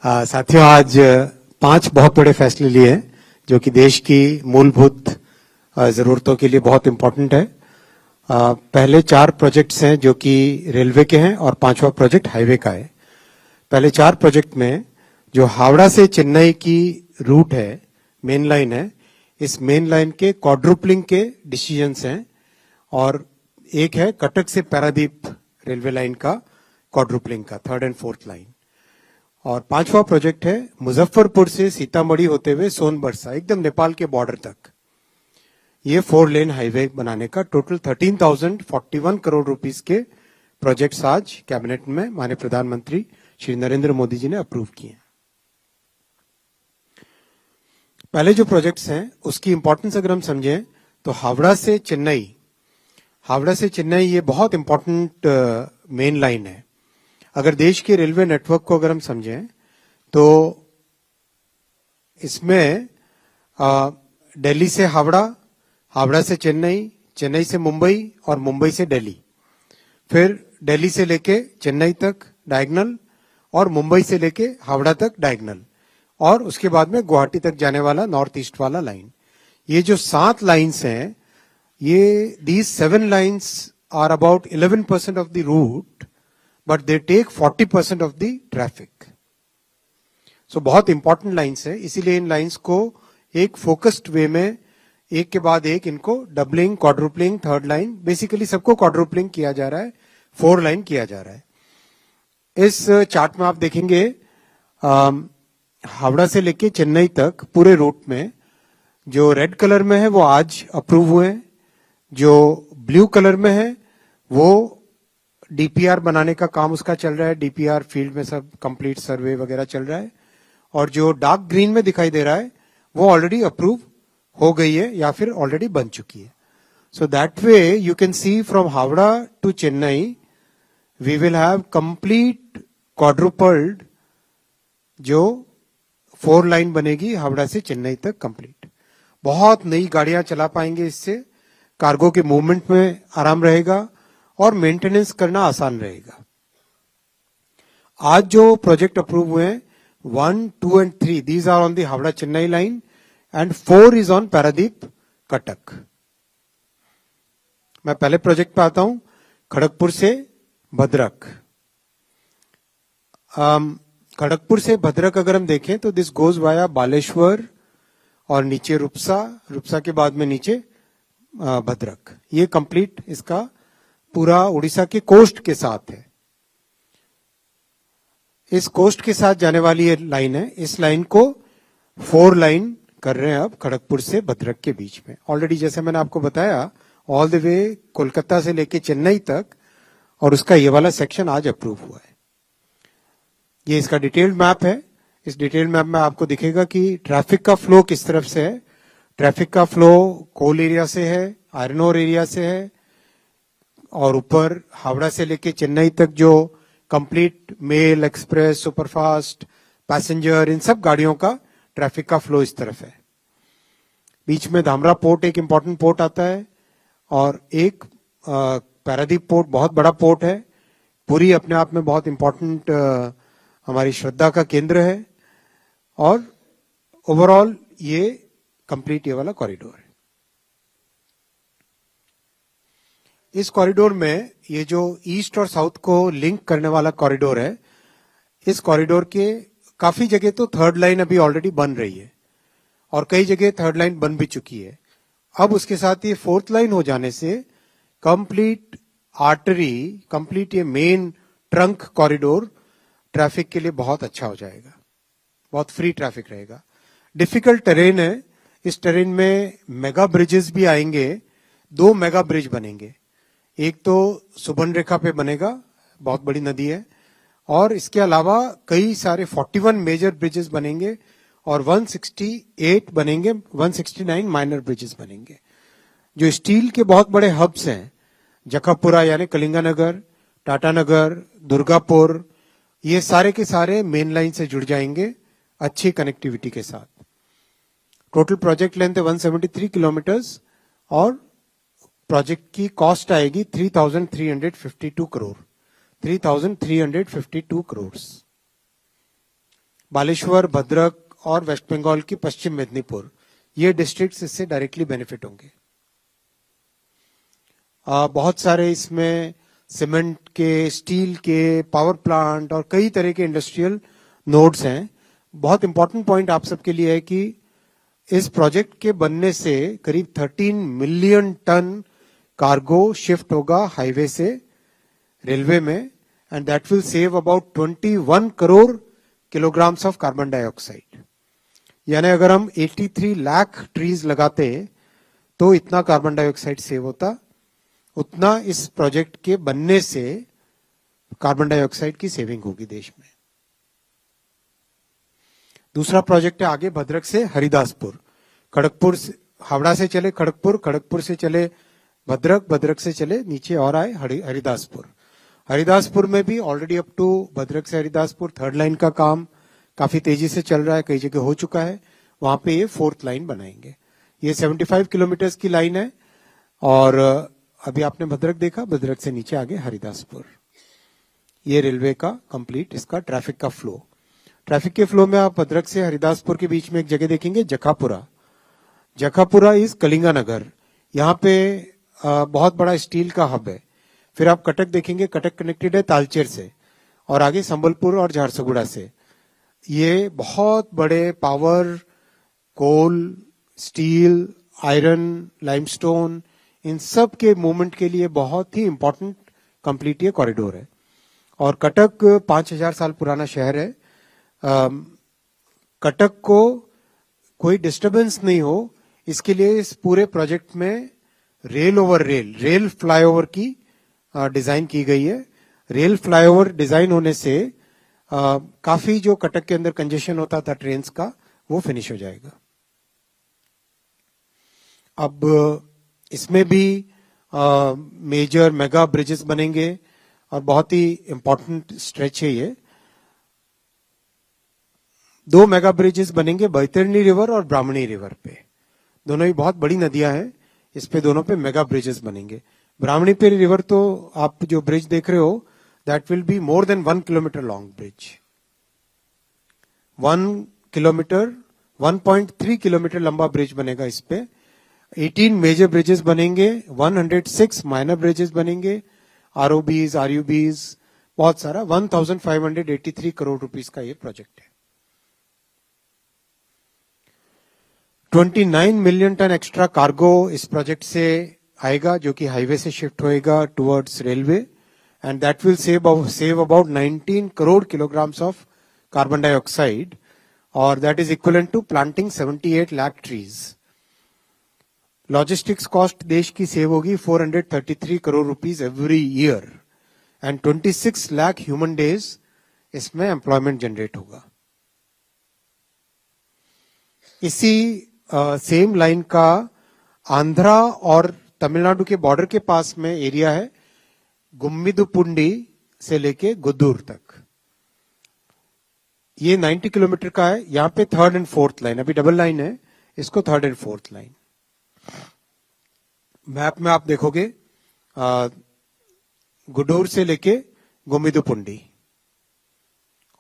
साथियों, आज 5 बहुत बड़े फैसले लिए हैं जो कि देश की मूलभूत जरूरतों के लिए बहुत इंपॉर्टेंट है। पहले 4 प्रोजेक्ट्स हैं जो कि रेलवे के हैं और 5वां प्रोजेक्ट हाईवे का है। पहले 4 प्रोजेक्ट में जो हावड़ा से चेन्नई की रूट है, मेन लाइन है, इस मेन लाइन के क्वाड्रुपलिंग के डिसीजंस हैं और एक है कटक से पारादीप रेलवे लाइन का क्वाड्रुपलिंग का 3rd एंड 4th लाइन। और 5वां प्रोजेक्ट है मुजफ्फरपुर से सीतामढ़ी होते हुए सोनबरसा एकदम नेपाल के बॉर्डर तक ये 4 लेन हाईवे बनाने का टोटल 13,041 करोड़ रुपीस के प्रोजेक्ट्स आज कैबिनेट में माननीय प्रधानमंत्री श्री नरेंद्र मोदी जी ने अप्रूव किए। पहले जो प्रोजेक्ट्स हैं उसकी इंपॉर्टेंस अगर हम समझें तो हावड़ा से चेन्नई ये बहुत इंपॉर्टेंट मेन लाइन है। अगर देश के रेलवे नेटवर्क को अगर हम समझें तो इसमें दिल्ली से हावड़ा से चेन्नई से मुंबई और मुंबई से दिल्ली, फिर दिल्ली से लेके चेन्नई तक डायगोनल और मुंबई से लेके हावड़ा तक डायगोनल और उसके बाद में गुवाहाटी तक जाने वाला नॉर्थ ईस्ट वाला लाइन। ये जो 7 लाइन्स हैं, ये these 7 lines are about 11% of the route, but they take 40% of the traffic. So बहुत इंपॉर्टेंट लाइन्स है, इसीलिए इन लाइन्स को एक फोकस्ड वे में एक के बाद एक इनको doubling, quadrupling, 3rd line, basically सबको क्वाड्रुपलिंग किया जा रहा है, 4 लाइन किया जा रहा है। इस चार्ट में आप देखेंगे हावड़ा से लेके चेन्नई तक पूरे रूट में जो रेड कलर में है वो आज अप्रूव हुए हैं, जो ब्लू कलर में है वो डीपीआर बनाने का काम उसका चल रहा है, डीपीआर फील्ड में सब कंप्लीट सर्वे वगैरह चल रहा है, और जो डार्क ग्रीन में दिखाई दे रहा है वो ऑलरेडी अप्रूव हो गई है या फिर ऑलरेडी बन चुकी है। So that way you can see from Howrah to Chennai we will have complete quadrupled जो 4 लाइन बनेगी हावड़ा से चेन्नई तक कंप्लीट। बहुत नई गाड़ियां चला पाएंगे, इससे कार्गो के मूवमेंट में आराम रहेगा और मेंटेनेंस करना आसान रहेगा। आज जो प्रोजेक्ट अप्रूव हुए हैं 1, 2 and 3 these are on the Howrah Chennai line and 4 is on Paradip Cuttack. मैं पहले प्रोजेक्ट पे आता हूं, खड़गपुर से भद्रक। खड़गपुर से भद्रक अगर हम देखें तो दिस गोज वाया बालेश्वर और नीचे रुपसा के बाद में नीचे भद्रक। ये कंप्लीट इसका पूरा उड़ीसा के कोस्ट के साथ है। इस कोस्ट के साथ जाने वाली ये लाइन है, इस लाइन को 4 लाइन कर रहे हैं अब खड़गपुर से भद्रक के बीच में। ऑलरेडी जैसे मैंने आपको बताया ऑल द वे कोलकाता से लेके चेन्नई तक, और उसका ये वाला सेक्शन आज अप्रूव हुआ है। ये इसका डिटेल्ड मैप है। इस डिटेल्ड मैप में आपको दिखेगा कि ट्रैफिक का फ्लो किस तरफ से है। ट्रैफिक का फ्लो कोल एरिया से है, आयरन ओर एरिया से है, और ऊपर हावड़ा से लेके चेन्नई तक जो complete mail, express, superfast, passenger, इन सब गाड़ियों का ट्रैफिक का फ्लो इस तरफ है। बीच में धामरा पोर्ट एक इंपॉर्टेंट पोर्ट आता है, और एक पारादीप पोर्ट बहुत बड़ा पोर्ट है। पुरी अपने आप में बहुत इंपॉर्टेंट हमारी श्रद्धा का केंद्र है, और ओवरऑल ये कंप्लीट ये वाला कॉरिडोर है। इस कॉरिडोर में ये जो ईस्ट और साउथ को लिंक करने वाला कॉरिडोर है, इस कॉरिडोर के काफी जगह तो 3rd लाइन अभी ऑलरेडी बन रही है और कई जगह 3rd लाइन बन भी चुकी है। अब उसके साथ ये 4th लाइन हो जाने से कंप्लीट आर्टरी, कंप्लीट ये मेन ट्रंक कॉरिडोर ट्रैफिक के लिए बहुत अच्छा हो जाएगा, बहुत फ्री ट्रैफिक रहेगा। डिफिकल्ट टेरेन है, इस टेरेन में मेगा ब्रिजेस भी आएंगे। 2 मेगा ब्रिज बनेंगे, एक तो सुबर्ण रेखा पे बनेगा, बहुत बड़ी नदी है, और इसके अलावा कई सारे 41 मेजर ब्रिजेस बनेंगे और 168 बनेंगे, 169 माइनर ब्रिजेस बनेंगे। जो स्टील के बहुत बड़े हब्स हैं, जखापुरा यानी कलिंगानगर, टाटानगर, दुर्गापुर, ये सारे के सारे मेन लाइन से जुड़ जाएंगे अच्छी कनेक्टिविटी के साथ। टोटल प्रोजेक्ट लेंथ है 173 किलोमीटर्स और प्रोजेक्ट की कॉस्ट आएगी 3,352 करोड़। बालेश्वर, भद्रक और वेस्ट बंगाल की पश्चिम मेदिनीपुर, ये डिस्ट्रिक्ट्स इससे डायरेक्टली बेनिफिट होंगे। बहुत सारे इसमें सीमेंट के, स्टील के, पावर प्लांट और कई तरह के इंडस्ट्रियल नोड्स हैं। बहुत इंपॉर्टेंट पॉइंट आप सबके लिए है कि इस प्रोजेक्ट के बनने से करीब 13 मिलियन टन कार्गो शिफ्ट होगा हाईवे से रेलवे में, and that will save about 21 crore kilograms of carbon dioxide. यानी अगर हम 83 लाख ट्रीज लगाते तो इतना कार्बन डाइऑक्साइड सेव होता, उतना इस प्रोजेक्ट के बनने से कार्बन डाइऑक्साइड की सेविंग होगी देश में। दूसरा प्रोजेक्ट है आगे भद्रक से हरिदासपुर, खड़गपुर से, हावड़ा से चले खड़गपुर, खड़गपुर से चले भद्रक, भद्रक से चले नीचे और आए हरिदासपुर। हरिदासपुर में भी ऑलरेडी अप टू भद्रक से हरिदासपुर थर्ड लाइन का काम काफी तेजी से चल रहा है, कई जगह हो चुका है। वहां पे ये फोर्थ लाइन बनाएंगे। ये 75 किलोमीटर की लाइन है और अभी आपने भद्रक देखा, भद्रक से नीचे आगे हरिदासपुर। ये रेलवे का कंप्लीट इसका ट्रैफिक का फ्लो। ट्रैफिक के फ्लो में आप भद्रक से हरिदासपुर के बीच में एक जगह देखेंगे जखापुरा। जखापुरा इज कलिंगानगर, यहाँ पे बहुत बड़ा स्टील का हब है। फिर आप कटक देखेंगे, कटक कनेक्टेड है तालचेर से और आगे संबलपुर और झारसुगुड़ा से। ये बहुत बड़े पावर, कोल, स्टील, आयरन, लाइमस्टोन, इन सब के मूवमेंट के लिए बहुत ही इंपॉर्टेंट कंप्लीट ये कॉरिडोर है। और कटक 5000 साल पुराना शहर है। कटक को कोई डिस्टरबेंस नहीं हो, इसके लिए इस पूरे प्रोजेक्ट में rail over rail, rail flyover की डिजाइन की गई है। रेल फ्लाईओवर डिजाइन होने से काफी जो कटक के अंदर कंजेशन होता था ट्रेन्स का, वो फिनिश हो जाएगा। अब इसमें भी मेजर मेगा ब्रिजेस बनेंगे और बहुत ही इंपॉर्टेंट स्ट्रेच है ये। 2 मेगा ब्रिजेस बनेंगे बैतरणी रिवर और ब्राह्मणी रिवर पे, दोनों ही बहुत बड़ी नदियां हैं, इस पे दोनों पे मेगा ब्रिजेस बनेंगे। ब्राह्मणी पे रिवर तो आप जो ब्रिज देख रहे हो, that will be more than 1 kilometre long bridge. 1 kilometre 1.3 kilometre लंबा ब्रिज बनेगा इस पे। 18 मेजर ब्रिजेस बनेंगे, 106 माइनर ब्रिजेस बनेंगे, आरओबीज, आरयूबीज, बहुत सारा। 1583 करोड़ रुपीस का ये प्रोजेक्ट है। 29 मिलियन टन एक्स्ट्रा कार्गो इस प्रोजेक्ट से आएगा, जो कि हाईवे से शिफ्ट होएगा towards railway, and that will save about 19 crore kilograms of carbon dioxide, और that is equivalent to planting 78 lakh trees. Logistics cost देश की सेव होगी 433 crore rupees every year, and 26 lakh human days इसमें एम्प्लॉयमेंट जनरेट होगा। इसी सेम लाइन का आंध्रा और तमिलनाडु के बॉर्डर के पास में एरिया है, गुम्मिदुपुंडी से लेके गुद्दूर तक। ये 90 किलोमीटर का है। यहाँ पे थर्ड एंड फोर्थ लाइन, अभी डबल लाइन है, इसको third and fourth line. Map में आप देखोगे गुडूर से लेके गुम्मिदुपुंडी,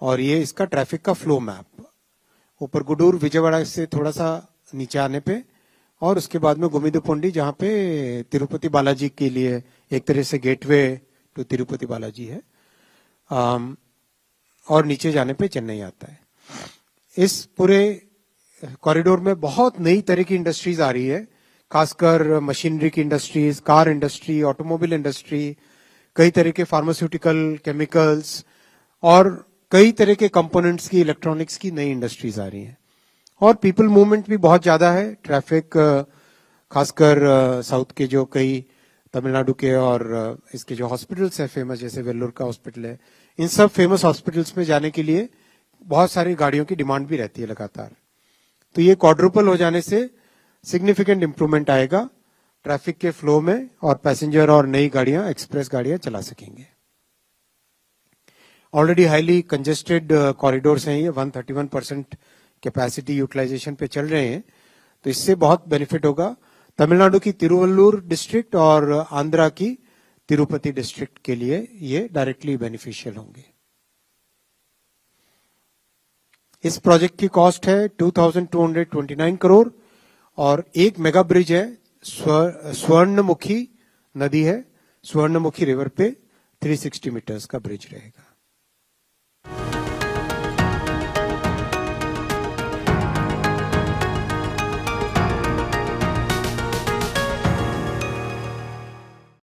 और ये इसका ट्रैफिक का फ्लो मैप। ऊपर गुडूर विजयवाड़ा से थोड़ा सा नीचे आने पे, और उसके बाद में गुम्मिदुपुंडी, जहां पे तिरुपति बालाजी के लिए एक तरह से गेटवे टू तिरुपति बालाजी है, और नीचे जाने पे चेन्नई आता है। इस पूरे कॉरिडोर में बहुत नई तरह की इंडस्ट्रीज आ रही है, खासकर मशीनरी की industries, car industry, automobile industry, कई तरह के फार्मास्यूटिकल, केमिकल्स और कई तरह के कंपोनेंट्स की, इलेक्ट्रॉनिक्स की नई इंडस्ट्रीज आ रही हैं। और पीपल मूवमेंट भी बहुत ज्यादा है। ट्रैफिक खासकर साउथ के जो कई तमिलनाडु के और इसके जो हॉस्पिटल्स है फेमस, जैसे वेल्लोर का हॉस्पिटल है, इन सब फेमस हॉस्पिटल्स में जाने के लिए बहुत सारी गाड़ियों की डिमांड भी रहती है लगातार। तो ये क्वाड्रुपल हो जाने से सिग्निफिकेंट इंप्रूवमेंट आएगा ट्रैफिक के फ्लो में, और पैसेंजर और नई गाड़ियां, एक्सप्रेस गाड़ियां चला सकेंगे। ऑलरेडी हाईली कंजेस्टेड कॉरिडोर्स हैं ये, 131% कैपेसिटी यूटिलाइजेशन पे चल रहे हैं, तो इससे बहुत बेनिफिट होगा तमिलनाडु की तिरुवल्लुर डिस्ट्रिक्ट और आंध्रा की तिरुपति डिस्ट्रिक्ट के लिए, ये डायरेक्टली बेनिफिशियल होंगे। इस प्रोजेक्ट की कॉस्ट है 2229 करोड़ और एक मेगा ब्रिज है, स्वर्णमुखी नदी है, स्वर्णमुखी रिवर पे 360 मीटर्स का ब्रिज रहेगा।